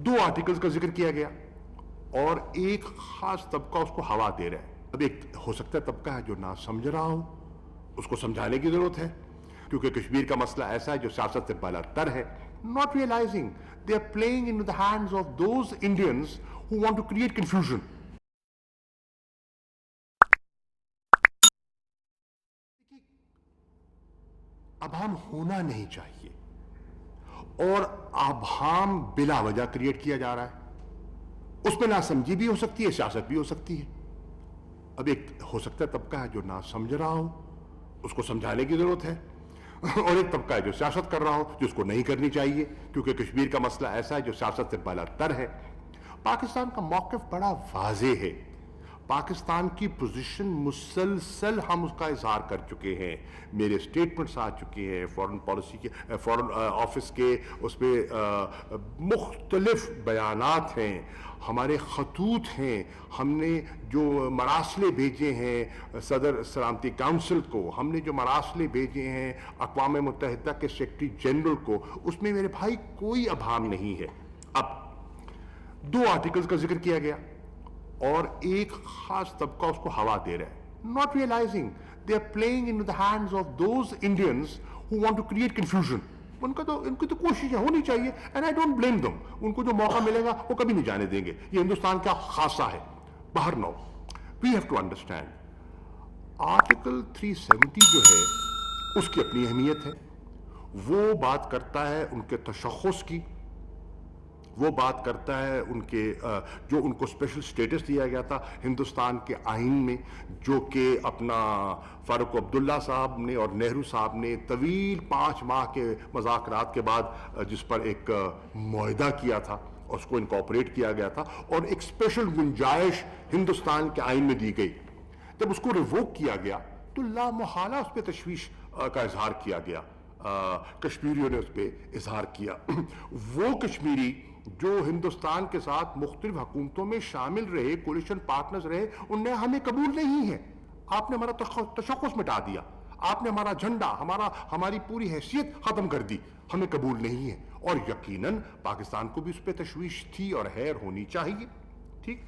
दो आर्टिकल्स का जिक्र किया गया और एक खास तबका उसको हवा दे रहा है। अब एक हो सकता है तबका है जो ना समझ रहा हो, उसको समझाने की जरूरत है, क्योंकि कश्मीर का मसला ऐसा है जो सियासत से बालातर है। Not realising they are playing in the hands of those Indians who want to create confusion. अभाम होना नहीं चाहिए और अभाम बिला वजह क्रिएट किया जा रहा है। उसमें नासमझी भी हो सकती है, सियासत भी हो सकती है। अब एक हो सकता है तबका है जो ना समझ रहा हो, उसको समझाने की जरूरत है, और एक तबका है जो सियासत कर रहा हो, जिसको नहीं करनी चाहिए, क्योंकि कश्मीर का मसला ऐसा है जो सियासत से बालातर है। पाकिस्तान का मौक़िफ़ बड़ा वाज़ेह है। पाकिस्तान की पोजीशन मुसलसल हम उसका इजहार कर चुके हैं, मेरे स्टेटमेंट्स आ चुके हैं, फॉरेन पॉलिसी के फॉरेन ऑफिस के उसमें मुख्तलिफ बयानात हैं, हमारे खतूत हैं, हमने जो मरासले भेजे हैं सदर सलामती काउंसिल को, हमने जो मरासले भेजे हैं अक़वाम मुत्तहिदा के सेक्रेटरी जनरल को, उसमें मेरे भाई कोई अभाम नहीं है। अब दो आर्टिकल्स का जिक्र किया गया और एक खास तबका उसको हवा दे रहा है। Not realising they are playing in the hands of those Indians who want to create confusion. इनकी तो कोशिश होनी चाहिए, and I don't blame them. उनको जो मौका मिलेगा वो कभी नहीं जाने देंगे। ये हिंदुस्तान का खासा है। बाहर no, we have to understand article 370 जो है उसकी अपनी अहमियत है। वो बात करता है उनके तशख़्ख़ुस की, वो बात करता है उनके जो उनको स्पेशल स्टेटस दिया गया था हिंदुस्तान के आइन में, जो कि अपना फारूक अब्दुल्ला साहब ने और नेहरू साहब ने तवील 5 माह के मज़ाकरात के बाद जिस पर एक मुआहदा किया था, उसको इनकॉर्पोरेट किया गया था और एक स्पेशल गुंजाइश हिंदुस्तान के आइन में दी गई। जब उसको रिवोक किया गया तो लामोहाला उस पर तशवीश का इजहार किया गया, कश्मीरियों ने उस पर इजहार किया। वो कश्मीरी जो हिंदुस्तान के साथ मुख्तलिफ हुकूमतों में शामिल रहे, कोलिशन पार्टनर्स रहे, उनने हमें कबूल नहीं है। आपने हमारा तशख़्ख़ुस मिटा दिया, आपने हमारा झंडा, हमारी पूरी हैसियत ख़त्म कर दी, हमें कबूल नहीं है। और यकीनन पाकिस्तान को भी उस पर तशवीश थी और है, होनी चाहिए। ठीक,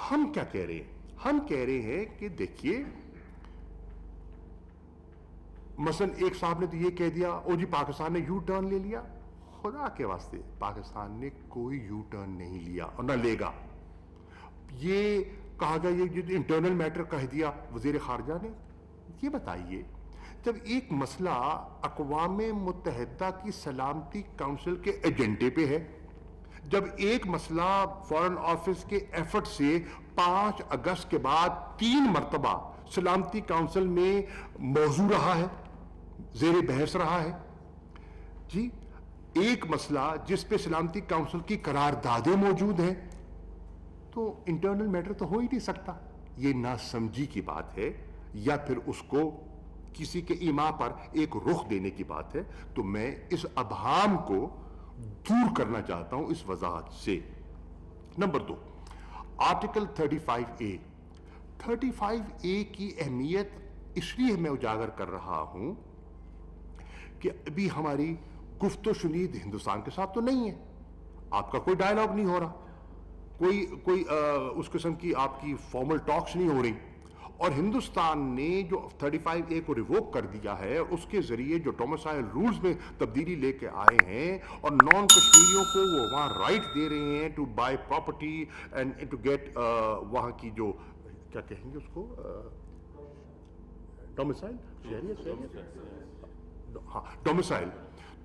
हम क्या कह रहे हैं? हम कह रहे हैं कि देखिए, मसलन एक साहब ने तो ये कह दिया, ओ जी पाकिस्तान ने यू टर्न ले लिया। खुदा के वास्ते पाकिस्तान ने कोई यू टर्न नहीं लिया और न लेगा। ये कहा गया, ये इंटरनल मैटर कह दिया वजीर खारजा ने। ये बताइए, जब एक मसला अक़वाम मुत्तहिदा की सलामती काउंसिल के एजेंडे पे है, जब एक मसला फॉरेन ऑफिस के एफर्ट से 5 अगस्त के बाद 3 मरतबा सलामती काउंसिल में मौजू रहा है, ज़ेर बहस रहा है जी, एक मसला जिस पे सलामती काउंसिल की करारदादें मौजूद हैं, तो इंटरनल मैटर तो हो ही नहीं सकता। ये नासमझी की बात है या फिर उसको किसी के ईमा पर एक रुख देने की बात है। तो मैं इस अभाम को दूर करना चाहता हूं इस वजाहत से। Number 2, article 35A। 35A की अहमियत इसलिए मैं उजागर कर रहा हूं कि अभी हमारी गुफ्तो शुनीद हिंदुस्तान के साथ तो नहीं है, आपका कोई डायलॉग नहीं हो रहा, कोई उस किस्म की आपकी फॉर्मल टॉक्स नहीं हो रही, और हिंदुस्तान ने जो 35A को रिवोक कर दिया है उसके जरिए जो डोमिसाइल रूल्स में तब्दीली लेके आए हैं और नॉन कश्मीरियों को वो वहाँ राइट दे रहे हैं to buy property and to get वहाँ की जो क्या कहेंगे उसको डोमिसाइल, हाँ डोमिसाइल,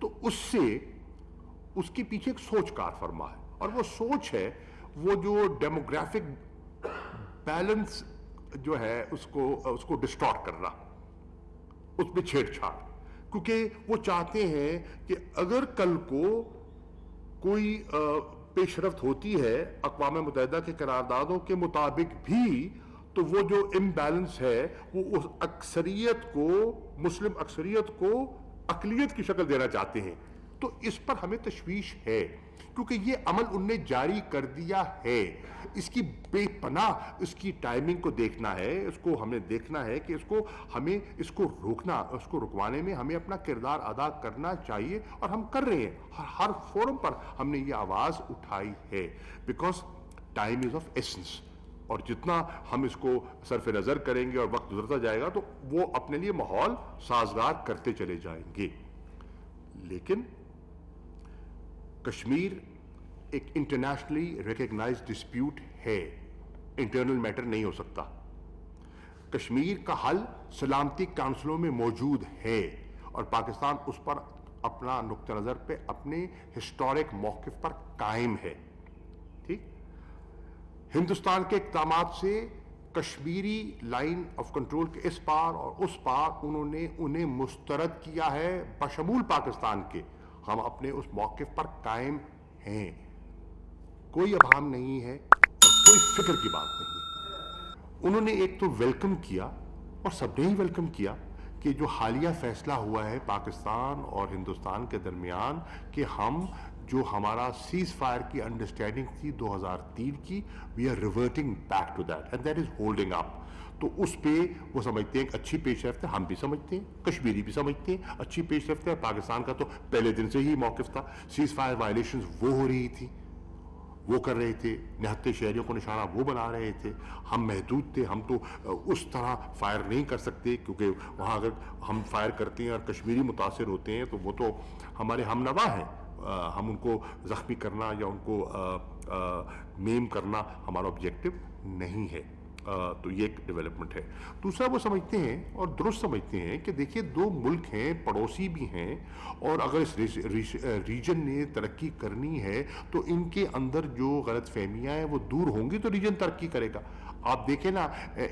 तो उससे उसके पीछे एक सोच कार फरमा है, और वो सोच है वो जो डेमोग्राफिक बैलेंस जो है उसको डिस्टॉर्ट करना, उसमें छेड़छाड़, क्योंकि वो चाहते हैं कि अगर कल को कोई पेशरफ्त होती है अक़वाम मुत्तहिदा के करारदादों के मुताबिक भी, तो वो जो इम्बैलेंस है वो उस अक्सरियत को, मुस्लिम अक्सरियत को अक़लियत की शक्ल देना चाहते हैं। तो इस पर हमें तशवीश है, क्योंकि ये अमल उनने जारी कर दिया है। इसकी बेपनाह इसकी टाइमिंग को देखना है, इसको हमें देखना है कि हमें इसको रोकना, उसको रुकवाने में हमें अपना किरदार अदा करना चाहिए, और हम कर रहे हैं। हर फोरम पर हमने ये आवाज़ उठाई है, because time is of essence. और जितना हम इसको सरफ नज़र करेंगे और वक्त गुजरता जाएगा तो वो अपने लिए माहौल साजगार करते चले जाएंगे। लेकिन कश्मीर एक इंटरनेशनली रिकग्नाइज्ड डिस्प्यूट है, इंटरनल मैटर नहीं हो सकता। कश्मीर का हल सलामती काउंसिलों में मौजूद है, और पाकिस्तान उस पर अपना नुक्ता नज़र पे अपने हिस्टोरिक मौक़िफ़ पर कायम है। ठीक, हिंदुस्तान के इक़दामात से कश्मीरी लाइन ऑफ कंट्रोल के इस पार और उस पार उन्होंने उन्हें मुस्तरद किया है, बशमूल पाकिस्तान के। हम अपने उस मौक़िफ़ पर कायम हैं, कोई अभाम नहीं है और कोई फिक्र की बात नहीं है। उन्होंने एक तो वेलकम किया, और सबने ही वेलकम किया, कि जो हालिया फैसला हुआ है पाकिस्तान और हिंदुस्तान के दरमियान कि हम जो हमारा सीज फायर की अंडरस्टैंडिंग थी 2003 की, we are reverting back to that and that is holding up. तो उस पे वो समझते हैं कि अच्छी पेशरफ्त है, हम भी समझते हैं, कश्मीरी भी समझते हैं अच्छी पेशरफ्त है। पाकिस्तान का तो पहले दिन से ही मौक़िफ़ था, सीज फायर वायलेशंस वो हो रही थी, वो कर रहे थे, निहत्ते शहरियों को निशाना वो बना रहे थे, हम महदूद थे, हम तो उस तरह फायर नहीं कर सकते, क्योंकि वहाँ अगर हम फायर करते हैं और कश्मीरी मुतासिर होते हैं तो वो तो हमारे हमनवा हैं, हम उनको ज़ख्मी करना या उनको मेम करना हमारा ऑब्जेक्टिव नहीं है। तो ये एक डेवलपमेंट है। दूसरा, वो समझते हैं और दुरुस्त समझते हैं कि देखिए, दो मुल्क हैं, पड़ोसी भी हैं, और अगर इस रीजन ने तरक्की करनी है तो इनके अंदर जो गलत फहमियाँ हैं वो दूर होंगी तो रीजन तरक्की करेगा। आप देखें ना,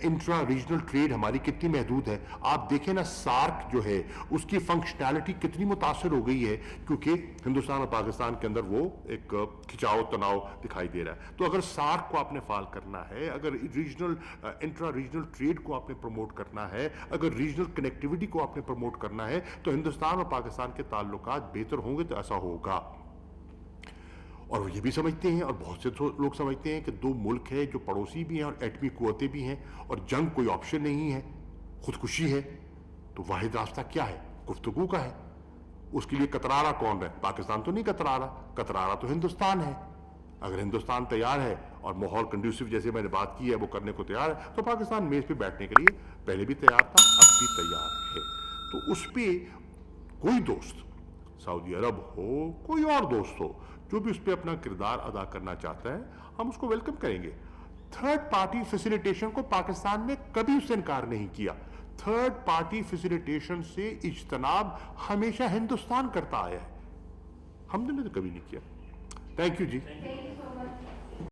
इंट्रा रीजनल ट्रेड हमारी कितनी महदूद है। आप देखें ना, सार्क जो है उसकी फंक्शनैलिटी कितनी मुतासर हो गई है, क्योंकि हिंदुस्तान और पाकिस्तान के अंदर वो एक खिंचाव तनाव दिखाई दे रहा है। तो अगर सार्क को आपने फॉल करना है, अगर रीजनल इंट्रा रीजनल ट्रेड को आपने प्रमोट करना है, अगर रीजनल कनेक्टिविटी को आपने प्रमोट करना है, तो हिंदुस्तान और पाकिस्तान के ताल्लुकात बेहतर होंगे, तो ऐसा होगा। और ये भी समझते हैं, और बहुत से लोग समझते हैं कि दो मुल्क है जो पड़ोसी भी हैं और एटमी कुव्वतें भी हैं, और जंग कोई ऑप्शन नहीं है, खुदकुशी है, तो वाहिद रास्ता क्या है? गुफ्तगू का है। उसके लिए कतरा रहा कौन है? पाकिस्तान तो नहीं कतरा रहा तो हिंदुस्तान है। अगर हिंदुस्तान तैयार है और माहौल कंड्यूसिव, जैसे मैंने बात की है, वो करने को तैयार है, तो पाकिस्तान मेज पे बैठने के लिए पहले भी तैयार था, अब भी तैयार है। तो उस पर कोई दोस्त, सऊदी अरब हो, कोई और दोस्त हो, जो भी उस पर अपना किरदार अदा करना चाहता है, हम उसको वेलकम करेंगे। थर्ड पार्टी फैसिलिटेशन को पाकिस्तान ने कभी उससे इनकार नहीं किया। थर्ड पार्टी फैसिलिटेशन से इज्तनाब हमेशा हिंदुस्तान करता आया है, हमने तो कभी नहीं किया। Thank you ji.